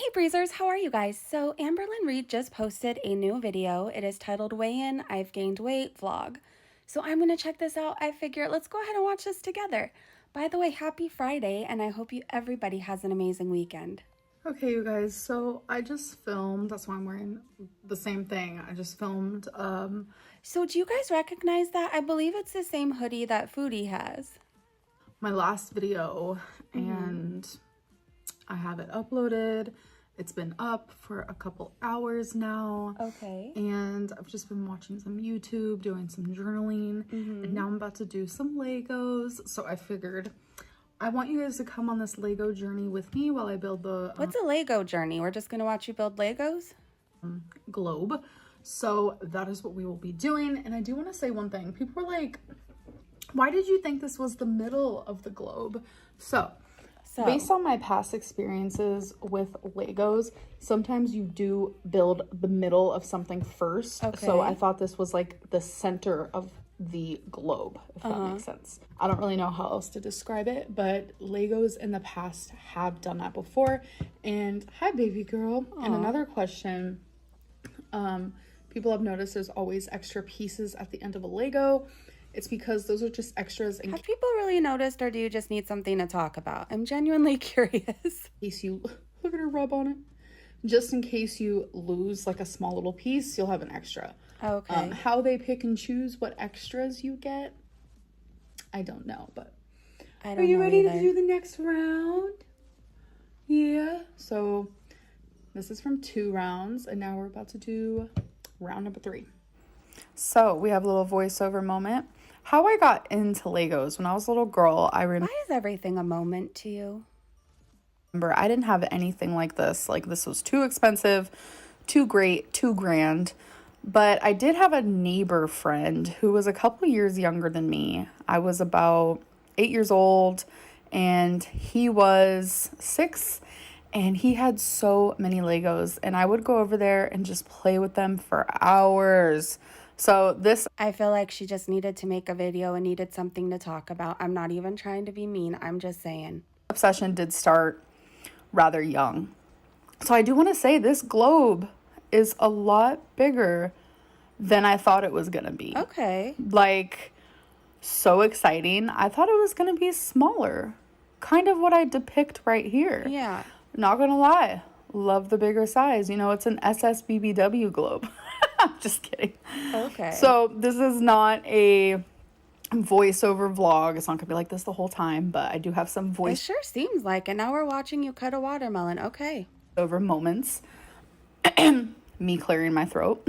Hey Breezers, how are you guys? So Amberlynn Reid just posted a new video. It is titled Weigh In, I've Gained Weight vlog. So I'm going to check this out. I figured let's go ahead and watch this together. By the way, happy Friday, and I hope everybody has an amazing weekend. Okay, you guys, so I just filmed, that's why I'm wearing the same thing. I just filmed, So do you guys recognize that? I believe it's the same hoodie that Foodie has. my last video, and I have it uploaded. It's been up for a couple hours now. Okay. And I've just been watching some YouTube, doing some journaling, and now I'm about to do some Legos. So I figured I want you guys to come on this Lego journey with me while I build the What's a Lego journey? We're just going to watch you build Legos? globe. So that is what we will be doing. And I do want to say one thing. People were like, why did you think this was the middle of the globe? So based on my past experiences with Legos, sometimes you do build the middle of something first. Okay. So I thought this was like the center of the globe, if that makes sense. I don't really know how else to describe it, but Legos in the past have done that before. And hi, baby girl. And another question, people have noticed there's always extra pieces at the end of a Lego. It's because those are just extras in Have people really noticed, or do you just need something to talk about? I'm genuinely curious. case you look at her rub on it. Just in case you lose like a small little piece, you'll have an extra. Okay. How they pick and choose what extras you get, I don't know, but I don't are you know ready either. to do the next round? Yeah. So this is from 2 rounds, and now we're about to do round number 3. So we have a little voiceover moment. How I got into Legos when I was a little girl, I remember Why is everything a moment to you? I didn't have anything like this. Like, this was too expensive, too great, too grand. But I did have a neighbor friend who was a couple years younger than me. I was about 8 years old and he was 6, and he had so many Legos, and I would go over there and just play with them for hours. So this I feel like she just needed to make a video and needed something to talk about. I'm not even trying to be mean. I'm just saying. obsession did start rather young. So I do want to say this globe is a lot bigger than I thought it was going to be. Okay. Like, so exciting. I thought it was going to be smaller. Kind of what I depict right here. Yeah. Not going to lie. Love the bigger size. You know, it's an SSBBW globe. Just kidding. Okay. So this is not a voiceover vlog. It's not gonna be like this the whole time, but I do have some It sure seems like it. Now we're watching you cut a watermelon. Okay. voiceover moments. Me clearing my throat.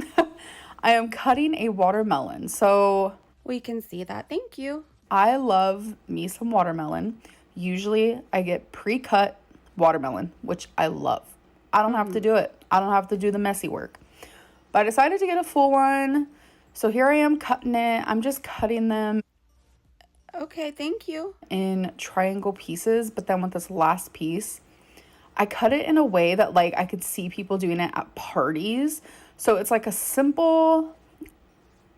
I am cutting a watermelon. So We can see that. Thank you. I love me some watermelon. Usually I get pre-cut watermelon, which I love. I don't have to do it. I don't have to do the messy work. But I decided to get a full one. So here I am cutting it. I'm just cutting them Okay, thank you. in triangle pieces. But then with this last piece, I cut it in a way that like I could see people doing it at parties. So it's like a simple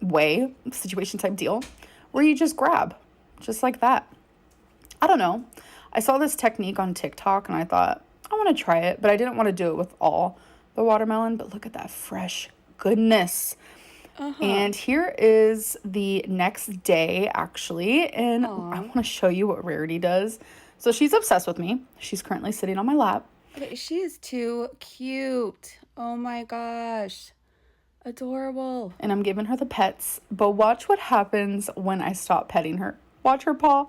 way, situation type deal, where you just grab, just like that. I don't know. I saw this technique on TikTok and I thought, I want to try it, but I didn't want to do it with all the watermelon. But look at that fresh goodness. And here is the next day, actually, and I want to show you what Rarity does. So she's obsessed with me. She's currently sitting on my lap. Okay, she is too cute. Oh my gosh. Adorable. And I'm giving her the pets. But watch what happens when I stop petting her. Watch her paw.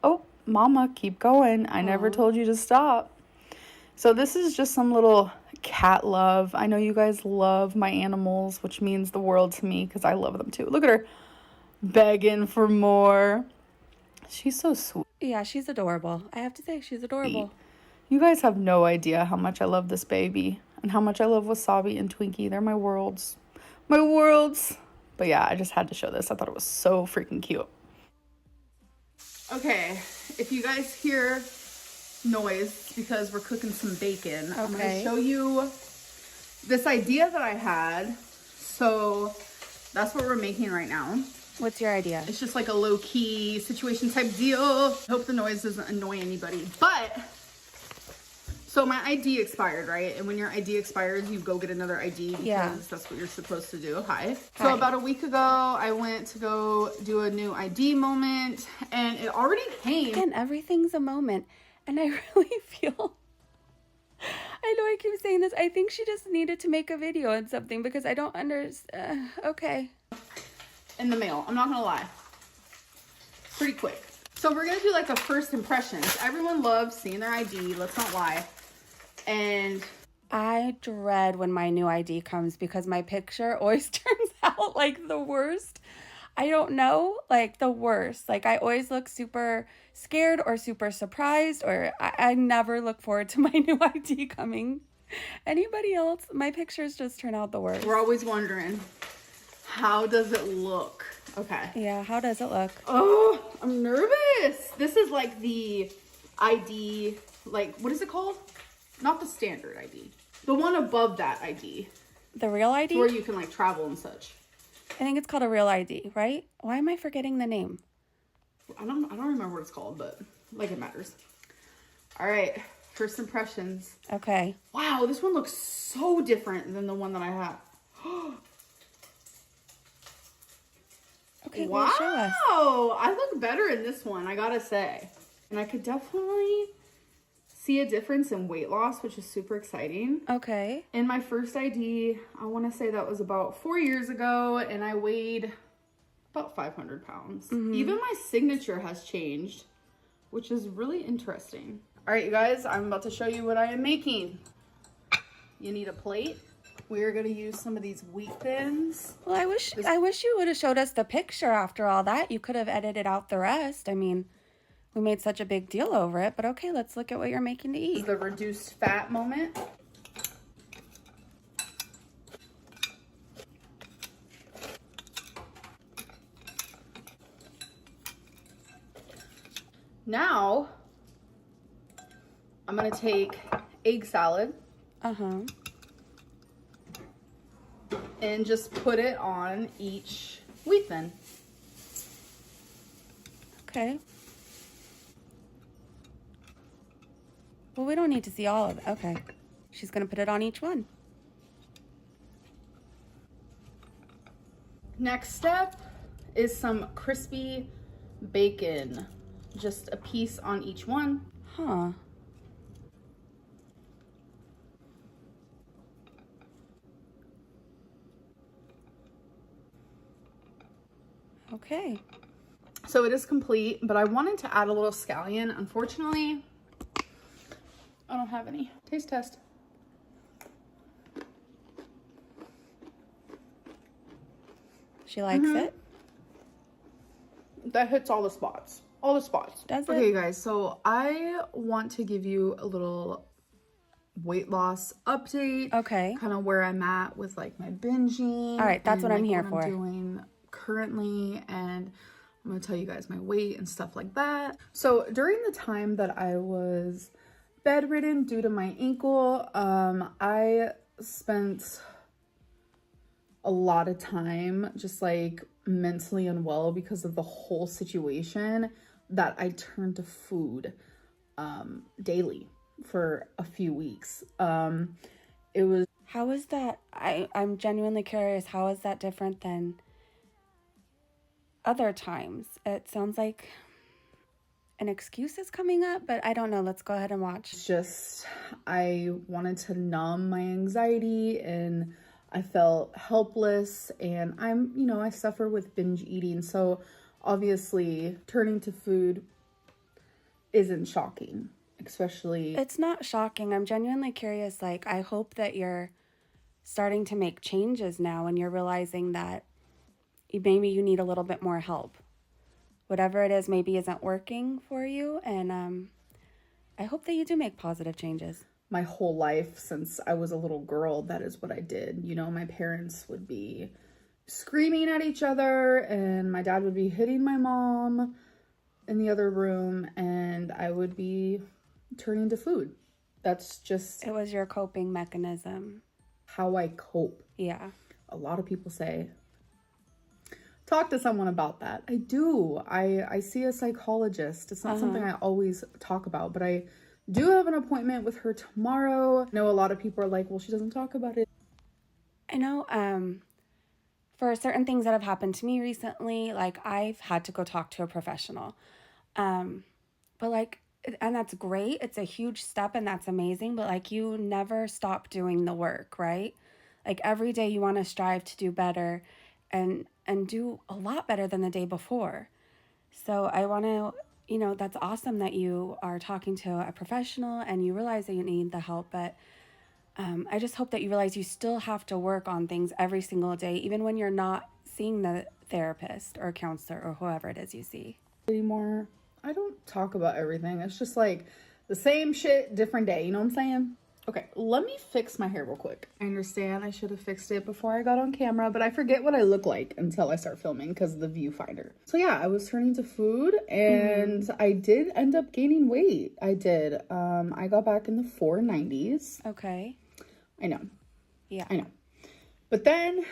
Oh, mama, keep going. I never told you to stop. So this is just some little cat love. I know you guys love my animals, which means the world to me because I love them too. Look at her begging for more. She's so sweet. Yeah, she's adorable. I have to say, she's adorable. You guys have no idea how much I love this baby and how much I love Wasabi and Twinkie. They're my worlds. My worlds. But yeah, I just had to show this. I thought it was so freaking cute. Okay, if you guys hear noise because we're cooking some bacon, I'm going to show you this idea that I had. So that's what we're making right now. What's your idea? It's just like a low-key situation type deal. Hope the noise doesn't annoy anybody. But So my ID expired, right? And when your ID expires, you go get another ID because Yeah. that's what you're supposed to do. Hi. Hi. So about a week ago, I went to go do a new ID moment, and it already came. Again, everything's a moment. And I really feel, I know I keep saying this, I think she just needed to make a video on something because I don't understand. Okay. In the mail. I'm not gonna lie. Pretty quick. So we're gonna do like a first impressions. Everyone loves seeing their ID, let's not lie. And I dread when my new ID comes because my picture always turns out like the worst. I don't know, like the worst. Like I always look super scared or super surprised, or I never look forward to my new ID coming. Anybody else? My pictures just turn out the worst. we're always wondering, how does it look? Okay. Yeah, how does it look? Oh, I'm nervous. This is like the ID, like, what is it called? Not the standard ID. The one above that ID. The real ID? Where you can like travel and such. I think it's called a real ID, right? Why am I forgetting the name? I don't remember what it's called, but like it matters. All right, first impressions. Okay. Wow, this one looks so different than the one that I have. Okay, Wow, well, show us. I look better in this one, I gotta say. And I could definitely see a difference in weight loss, which is super exciting. Okay. In my first ID, I want to say that was about 4 years ago, and I weighed about 500 pounds. Even my signature has changed, which is really interesting. All right, you guys, I'm about to show you what I am making. You need a plate. We're gonna use some of these wheat thins. Well, I wish you would have showed us the picture after all that. You could have edited out the rest. I mean, we made such a big deal over it, but okay, let's look at what you're making to This is eat. the reduced fat moment. Now, I'm gonna take egg salad Uh-huh. and just put it on each wheat thin. Okay. Well, we don't need to see all of it. Okay. She's going to put it on each one. Next step is some crispy bacon. Just a piece on each one. Huh. Okay. So it is complete, but I wanted to add a little scallion. Unfortunately, I don't have any. Taste test. She likes it. That hits all the spots. All the spots. Does it? Okay, guys, so I want to give you a little weight loss update. Okay. Kind of where I'm at with like my binging. All right, that's and, what I'm like, here what for. I'm doing currently, and I'm gonna tell you guys my weight and stuff like that. So during the time that I was bedridden due to my ankle, I spent a lot of time just like mentally unwell because of the whole situation, that I turned to food daily for a few weeks. It was How is that? I'm genuinely curious. How is that different than other times? It sounds like an excuse is coming up, but I don't know. Let's go ahead and watch. just, I wanted to numb my anxiety, and I felt helpless, and I suffer with binge eating. So obviously turning to food isn't shocking, especially. It's not shocking. I'm genuinely curious. Like, I hope that you're starting to make changes now and you're realizing that maybe you need a little bit more help. Whatever it is maybe isn't working for you, and I hope that you do make positive changes. My whole life since I was a little girl, that is what I did. My parents would be screaming at each other, and my dad would be hitting my mom in the other room, and I would be turning to food. That's just It was your coping mechanism. how I cope. Yeah. A lot of people say, talk to someone about that. I do. I see a psychologist. It's not something I always talk about, but I do have an appointment with her tomorrow. I know a lot of people are like, well, she doesn't talk about it. I know for certain things that have happened to me recently, like I've had to go talk to a professional. But like, and that's great. It's a huge step and that's amazing. But like, you never stop doing the work, right? Like every day you want to strive to do better and do a lot better than the day before. So I want to, that's awesome that you are talking to a professional and you realize that you need the help. But I just hope that you realize you still have to work on things every single day, even when you're not seeing the therapist or counselor or whoever it is you see. Anymore. I don't talk about everything. It's just like the same shit, different day. You know what I'm saying? Okay, let me fix my hair real quick. I understand I should have fixed it before I got on camera, but I forget what I look like until I start filming because of the viewfinder. So yeah, I was turning to food and I did end up gaining weight. I did. I got back in the 490s. Okay. I know. Yeah. I know. But then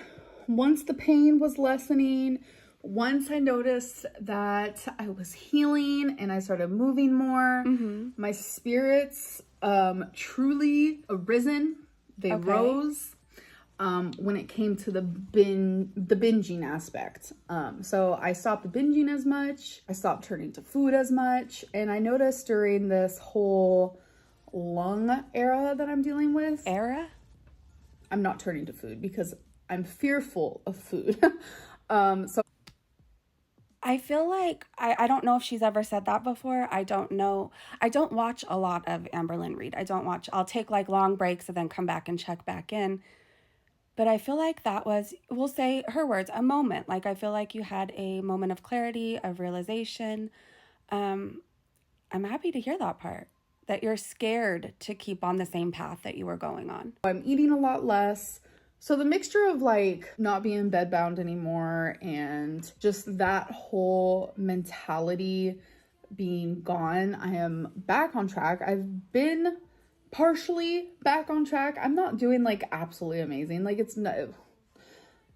once the pain was lessening, once I noticed that I was healing and I started moving more, my spirits truly arisen. They rose when it came to the binging aspect. So I stopped binging as much. I stopped turning to food as much. And I noticed during this whole lung era that I'm dealing with, I'm not turning to food because I'm fearful of food. So I feel like I don't know if she's ever said that before. I don't know. I don't watch a lot of Amberlynn Reid. I'll take like long breaks and then come back and check back in. But I feel like that was, we'll say her words, a moment. Like I feel like you had a moment of clarity, of realization. I'm happy to hear that part, that you're scared to keep on the same path that you were going on. I'm eating a lot less. So the mixture of like not being bedbound anymore and just that whole mentality being gone, I am back on track. I've been partially back on track. I'm not doing like absolutely amazing. Like it's no,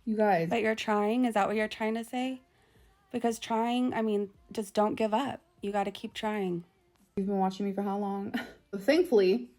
you guys. But you're trying? Is that what you're trying to say? Because trying, I mean, just don't give up. You got to keep trying. You've been watching me for how long? Thankfully,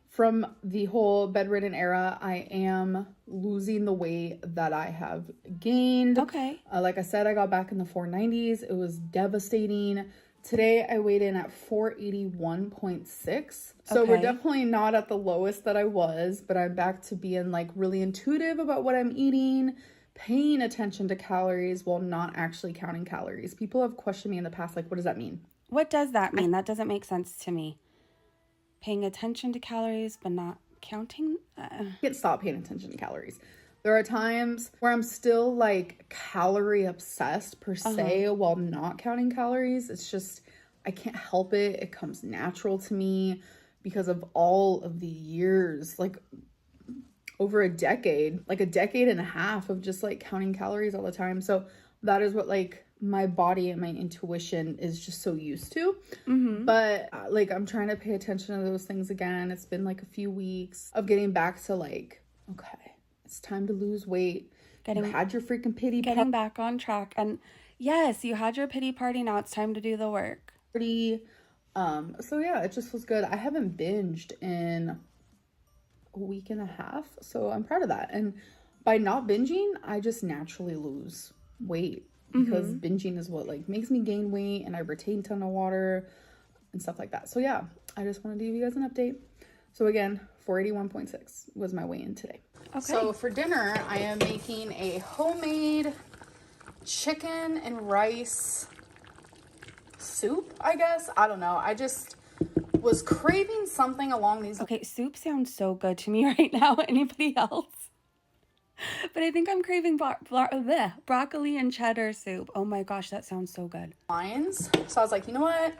from the whole bedridden era, I am losing the weight that I have gained. Okay. Like I said, I got back in the 490s. It was devastating. Today, I weighed in at 481.6. So we're definitely not at the lowest that I was, but I'm back to being like really intuitive about what I'm eating, paying attention to calories while not actually counting calories. People have questioned me in the past, like, what does that mean? What does that mean? That doesn't make sense to me. Paying attention to calories, but not counting? I can't stop paying attention to calories. There are times where I'm still like calorie obsessed per se while not counting calories. It's just, I can't help it. It comes natural to me because of all of the years, like over a decade and a half of just like counting calories all the time. So that is what like my body and my intuition is just so used to. But like I'm trying to pay attention to those things again. It's been like a few weeks of getting back to like, okay, it's time to lose weight. You had your freaking pity party. Getting back on track. And yes, you had your pity party. Now it's time to do the work. So yeah, it just was good. I haven't binged in a week and a half, so I'm proud of that. And by not binging, I just naturally lose weight because binging is what like makes me gain weight and I retain a ton of water and stuff like that. So yeah, I just wanted to give you guys an update. So again, 481.6 was my weigh-in today. Okay. So for dinner, I am making a homemade chicken and rice soup, I guess. I don't know. I just was craving something along these. Okay, soup sounds so good to me right now. Anybody else? But I think I'm craving broccoli and cheddar soup. Oh my gosh, that sounds so good. Lines. So I was like, you know what?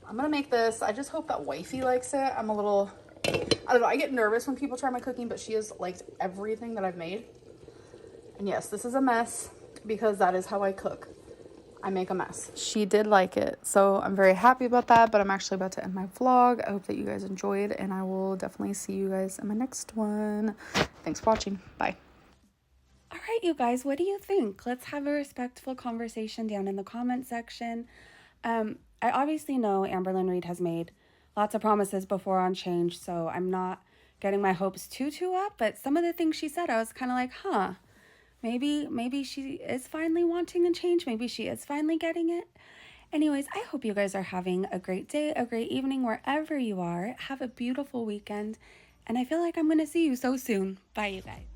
I'm gonna make this. I just hope that wifey likes it. I'm a little, I don't know. I get nervous when people try my cooking, but she has liked everything that I've made. And yes, this is a mess because that is how I cook. I make a mess. She did like it, so I'm very happy about that, but I'm actually about to end my vlog. I hope that you guys enjoyed, and I will definitely see you guys in my next one. Thanks for watching. Bye. All right, you guys, what do you think? Let's have a respectful conversation down in the comment section. I obviously know Amberlynn Reid has made lots of promises before on change, so I'm not getting my hopes too up. But some of the things she said, I was kind of like, huh, maybe she is finally wanting a change. Maybe she is finally getting it. Anyways, I hope you guys are having a great day, a great evening, wherever you are. Have a beautiful weekend, and I feel like I'm going to see you so soon. Bye, you guys.